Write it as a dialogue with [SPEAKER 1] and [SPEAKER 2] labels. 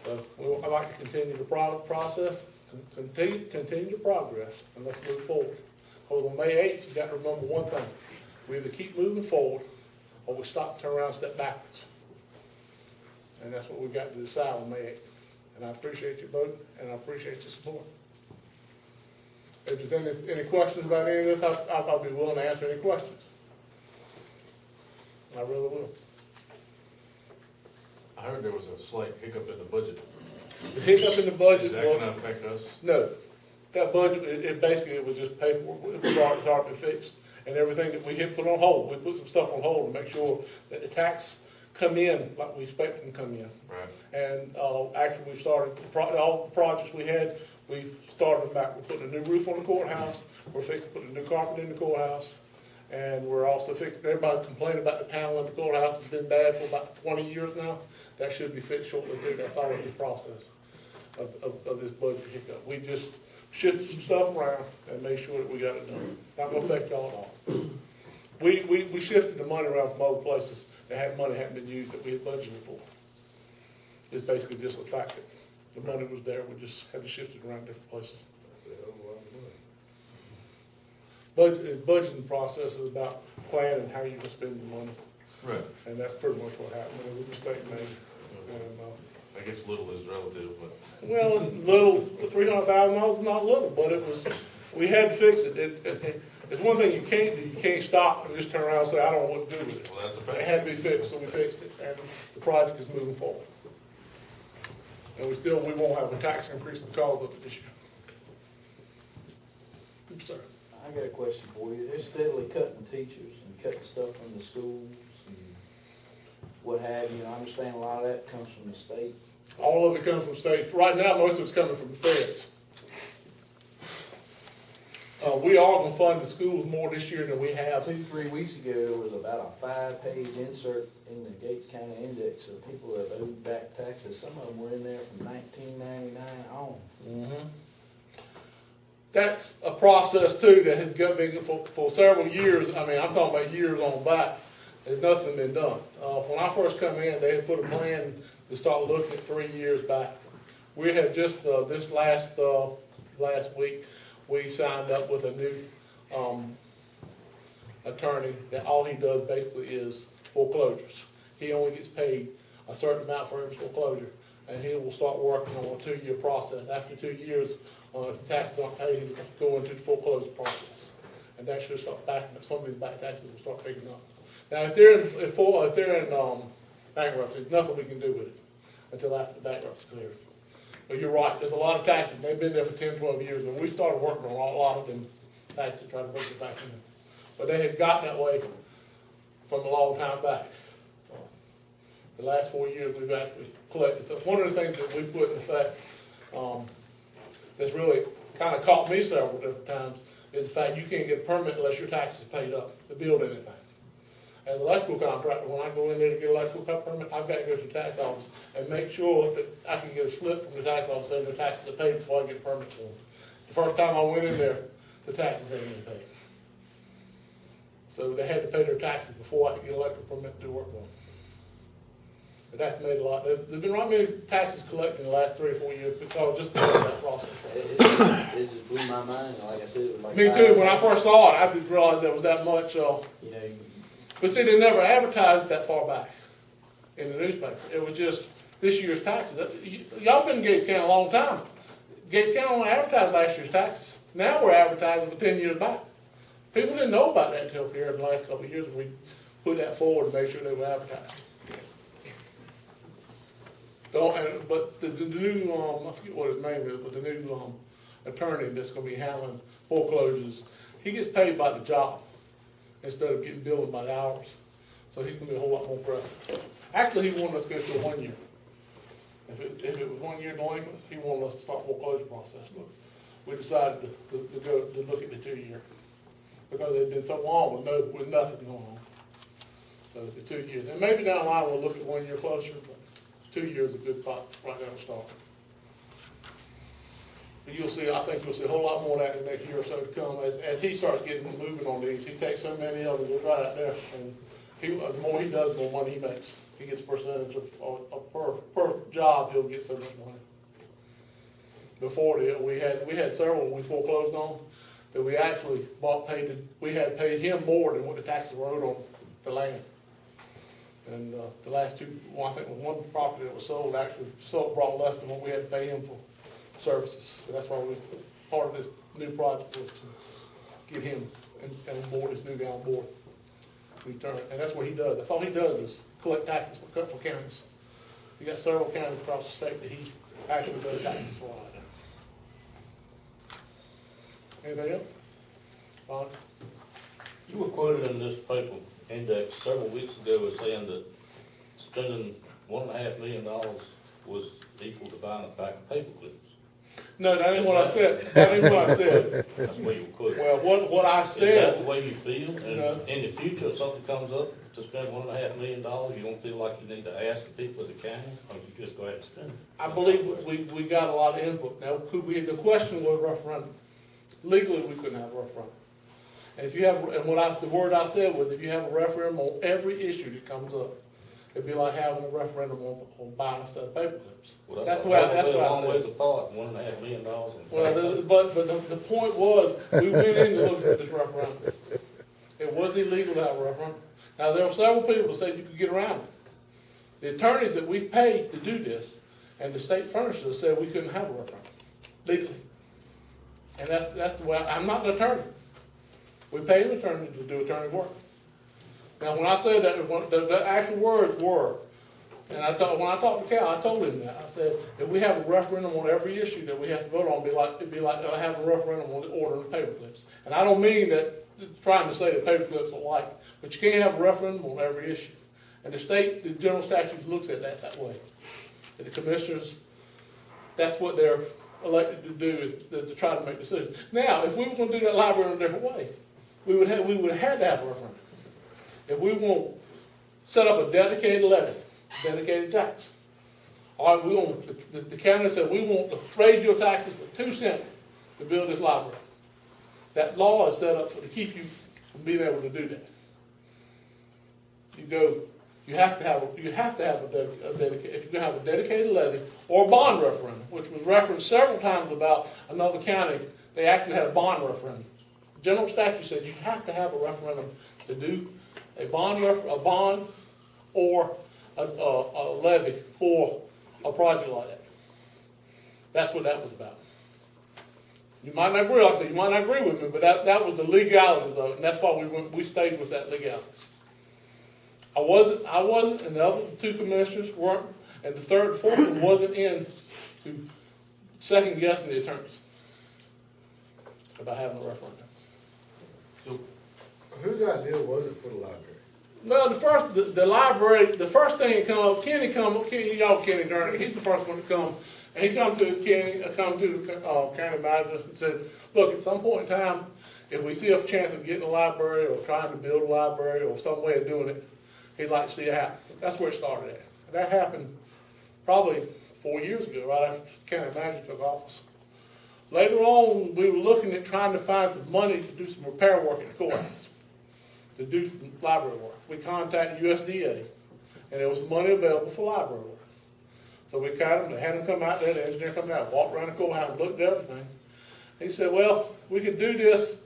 [SPEAKER 1] So I'd like to continue the process, continue the progress, and let's move forward. Because on May 8th, you got to remember one thing. We either keep moving forward, or we stop, turn around, and step backwards. And that's what we've got to decide on May 8th. And I appreciate your vote, and I appreciate your support. If there's any questions about any of this, I'll be willing to answer any questions. I really will.
[SPEAKER 2] I heard there was a slight hiccup in the budget.
[SPEAKER 1] The hiccup in the budget.
[SPEAKER 2] Is that gonna affect us?
[SPEAKER 1] No. That budget, it basically, it was just paperwork, it was already fixed. And everything that we had put on hold, we put some stuff on hold to make sure that the tax come in like we expected them to come in.
[SPEAKER 2] Right.
[SPEAKER 1] And actually, we started, all the projects we had, we've started them back. We're putting a new roof on the courthouse, we're fixing, putting a new carpet in the courthouse, and we're also fixing, everybody's complaining about the panel in the courthouse, it's been bad for about 20 years now. That should be fixed shortly too, that's already the process of this budget hiccup. We just shifted some stuff around and made sure that we got it done. It's not gonna affect y'all at all. We shifted the money around from other places that had money hadn't been used that we had budgeted for. It's basically just the fact that the money was there, we just had to shift it around different places. Budgeting process is about planning how you're gonna spend the money.
[SPEAKER 2] Right.
[SPEAKER 1] And that's pretty much what happened. It was a mistake made. And,
[SPEAKER 2] I guess little is relative, but.
[SPEAKER 1] well, it's little, $300,000 is not little, but it was, we had to fix it. It's one thing you can't do. You can't stop and just turn around and say, I don't know what to do with it.
[SPEAKER 2] Well, that's a
[SPEAKER 1] It
[SPEAKER 2] fact.
[SPEAKER 1] had to be fixed, so we fixed it, and the project is moving forward. And we won't have a tax increase because of it this year. Yes, sir.
[SPEAKER 3] I got a question for you. They're steadily cutting teachers and cutting stuff from the schools and what have you. I understand a lot of that comes from the state.
[SPEAKER 1] All of it comes from states. Right now, most of it's coming from the feds. We are going to fund the schools more this year than we have.
[SPEAKER 3] 2-3 weeks ago, there was about a 5-page insert in the Gates County Index of people that owed back taxes. Some of them were in there from 1999 on.
[SPEAKER 1] Mm-hmm. That's a process too that has been for several years. I mean, I'm talking about years on back. There's nothing been done. When I first come in, they had put a plan to start looking at 3 years back. We had just this last week, we signed up with a new attorney that all he does basically is foreclosures. He only gets paid a certain amount for every foreclosure, and he will start working on a 2-year process. After 2 years, if the taxes aren't paid, he will go into the foreclosure process, and that should start backing up. Some of these back taxes will start picking up. Now, if they're in bankruptcy, there's nothing we can do with it until after the bankruptcy clears. But you're right, there's a lot of taxes. They've been there for 10, 12 years, and we started working on a lot of them taxes to try to bring it back in. But they had gotten that way from a long time back. The last 4 years, we've actually collected. So one of the things that we put in effect that's really kind of caught me several different times is the fact you can't get a permit unless your taxes are paid up to build anything. As an electrical contractor, when I go in there to get an electrical permit, I've got to go to the tax office and make sure that I can get a slip from the tax office saying the taxes are paid before I get a permit for them. The first time I went in there, the taxes hadn't been paid. So they had to pay their taxes before I could get an electrical permit to do work on them. But that's made a lot. There's been not many taxes collected in the last 3 or 4 years because just because of that process.
[SPEAKER 3] It just blew my mind. Like I said, it was like
[SPEAKER 1] Me too. When I first saw it, I didn't realize there was that much.
[SPEAKER 3] you know,
[SPEAKER 1] But see, they never advertised that far back in the newspaper. It was just this year's taxes. Y'all been in Gates County a long time. Gates County only advertised last year's taxes. Now we're advertising for 10 years back. People didn't know about that until here in the last couple of years. We put that forward to make sure they were advertised. But the new, I forget what his name is, but the new attorney that's going to be handling foreclosures, he gets paid by the job instead of getting billed by the hours. So he's going to be a whole lot more aggressive. Actually, he wanted us to go to a 1 year. If it was 1 year delinquent, he wanted us to start foreclosure process. But we decided to look at the 2 year because it had been so long with nothing going on. So the 2 years, and maybe down the line we'll look at 1 year closer, but 2 years is a good spot right now to start. But you'll see, I think you'll see a whole lot more of that in the next year or so to come as he starts getting moving on these. He takes so many of them, they're right out there, and the more he does, the more money he makes. he gets a percentage of per job, he'll get so much money. Before we had several we foreclosed on, that we actually we had paid him more than what the taxes were owed on the land. And, the last two, well, I think one property that was sold actually brought less than what we had to pay him for services. So that's why part of this new project was to get him and board, this new guy on board. Return, and that's what he does. That's all he does is collect taxes for counties. You got several counties across the state that he actually does taxes for right now. Anything else? Ron?
[SPEAKER 4] You were quoted in this paper index several weeks ago as saying that spending $1.5 million was equal to buying a pack of paper clips.
[SPEAKER 1] No, that ain't what I said. That ain't what I said.
[SPEAKER 4] That's the way you were quoted.
[SPEAKER 1] Well, what I
[SPEAKER 4] Is that
[SPEAKER 1] said,
[SPEAKER 4] the way you feel? And
[SPEAKER 1] No.
[SPEAKER 4] in the future, if something comes up to spend $1.5 million, you don't feel like you need to ask the people of the county, or you just go ahead and spend it?
[SPEAKER 1] I believe we got a lot of input. Now, the question was referendum. Legally, we couldn't have a referendum. And if you have, and the word I said was, if you have a referendum on every issue that comes up, it'd be like having a referendum on buying a set of paper clips.
[SPEAKER 4] Well,
[SPEAKER 1] That's what I
[SPEAKER 4] a long
[SPEAKER 1] said.
[SPEAKER 4] ways apart, $1.5 million.
[SPEAKER 1] Well, but the point was, we went in to look at this referendum. It was illegal to have a referendum. Now, there were several people that said you could get around it. The attorneys that we paid to do this, and the state furnishers said we couldn't have a referendum legally. And that's the way, I'm not an attorney. We paid an attorney to do attorney work. Now, when I said that, the actual words were, and when I talked to Cal, I told him that. I said, if we have a referendum on every issue that we have to vote on, it'd be like having a referendum on the order of paper clips. And I don't mean that trying to say that paper clips are like, but you can't have a referendum on every issue. And the general statute looks at that way. And the commissioners, that's what they're elected to do, is to try to make decisions. Now, if we were going to do that library in a different way, we would have had to have a referendum. If we want to set up a dedicated levy, dedicated tax. All right, the county said, we want to raise your taxes for 2 cents to build this library. That law is set up to keep you from being able to do that. You have to have a dedicated, if you're going to have a dedicated levy or a bond referendum, which was referenced several times about another county, they actually had a bond referendum. General statute said you have to have a referendum to do a bond or a levy for a project like that. That's what that was about. You might not agree, like I said, you might not agree with me, but that was the legalities of it, and that's why we stayed with that legalities. I wasn't, and the other two commissioners weren't, and the third and fourth one wasn't in to second guessing the attorneys about having a referendum.
[SPEAKER 4] So,
[SPEAKER 5] Whose idea was it for the library?
[SPEAKER 1] Well, the library, the first thing that come up, Kenny, y'all Kenny Durning, he's the first one to come, and he come to the county manager and said, look, at some point in time, if we see a chance of getting a library or trying to build a library or some way of doing it, he'd like to see it happen. That's where it started at. That happened probably 4 years ago, right after the county manager took office. Later on, we were looking at trying to find some money to do some repair work in the courthouse, to do some library work. We contacted USDA, and there was some money available for library work. So we had him come out there, the engineer come out, walked around the courthouse, looked at everything. He said, well, we could do this